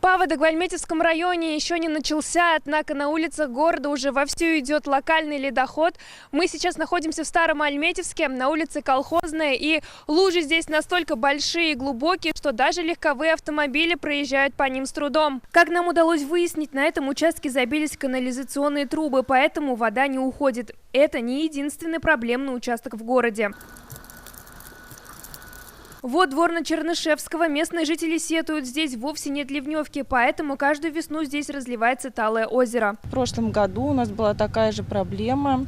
Паводок в Альметьевском районе еще не начался, однако на улицах города уже вовсю идет локальный ледоход. Мы сейчас находимся в Старом Альметьевске, на улице Колхозная, и лужи здесь настолько большие и глубокие, что даже легковые автомобили проезжают по ним с трудом. Как нам удалось выяснить, на этом участке забились канализационные трубы, поэтому вода не уходит. Это не единственный проблемный участок в городе. Вот двор на Чернышевского. Местные жители сетуют, здесь вовсе нет ливневки, поэтому каждую весну здесь разливается талое озеро. В прошлом году у нас была такая же проблема.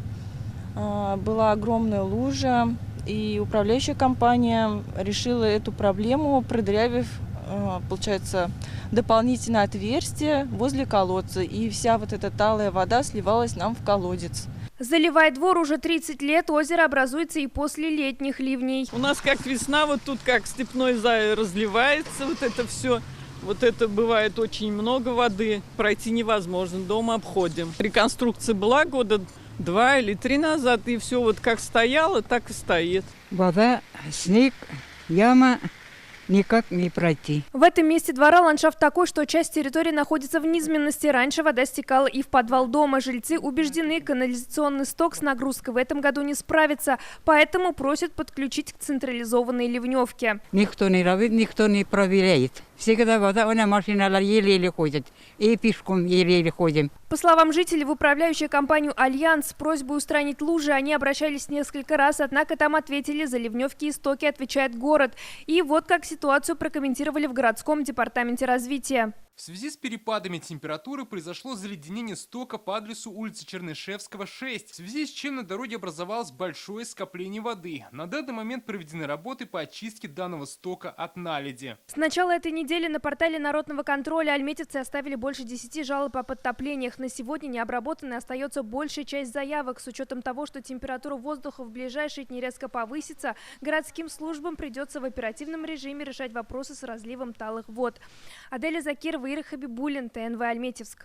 Была огромная лужа, и управляющая компания решила эту проблему, продырявив, получается, дополнительное отверстие возле колодца. И вся вот эта талая вода сливалась нам в колодец. Заливая двор уже 30 лет, озеро образуется и после летних ливней. У нас как весна, вот тут как степной зай разливается вот это все. Вот это бывает очень много воды, пройти невозможно, дома обходим. Реконструкция была года 2 или 3 назад, и все вот как стояло, так и стоит. Вода, снег, яма. Никак не пройти. В этом месте двора ландшафт такой, что часть территории находится в низменности. Раньше вода стекала и в подвал дома. Жильцы убеждены, канализационный сток с нагрузкой в этом году не справится, поэтому просят подключить к централизованной ливневке. Никто не робит, никто не проверяет. Всегда вода, она машина еле-еле ходит. И пешком еле-еле ходим. По словам жителей, в управляющую компанию «Альянс» с просьбой устранить лужи они обращались несколько раз, однако там ответили: за ливневки и стоки отвечает город. И вот как ситуацию прокомментировали в городском департаменте развития. В связи с перепадами температуры произошло заледенение стока по адресу улицы Чернышевского, 6, в связи с чем на дороге образовалось большое скопление воды. На данный момент проведены работы по очистке данного стока от наледи. С начала этой недели на портале народного контроля альметьевцы оставили больше 10 жалоб о подтоплениях. На сегодня необработанной остается большая часть заявок. С учетом того, что температура воздуха в ближайшие дни резко повысится, городским службам придется в оперативном режиме решать вопросы с разливом талых вод. Аделя Закирова, Ира Хабибуллин, ТНВ Альметьевск.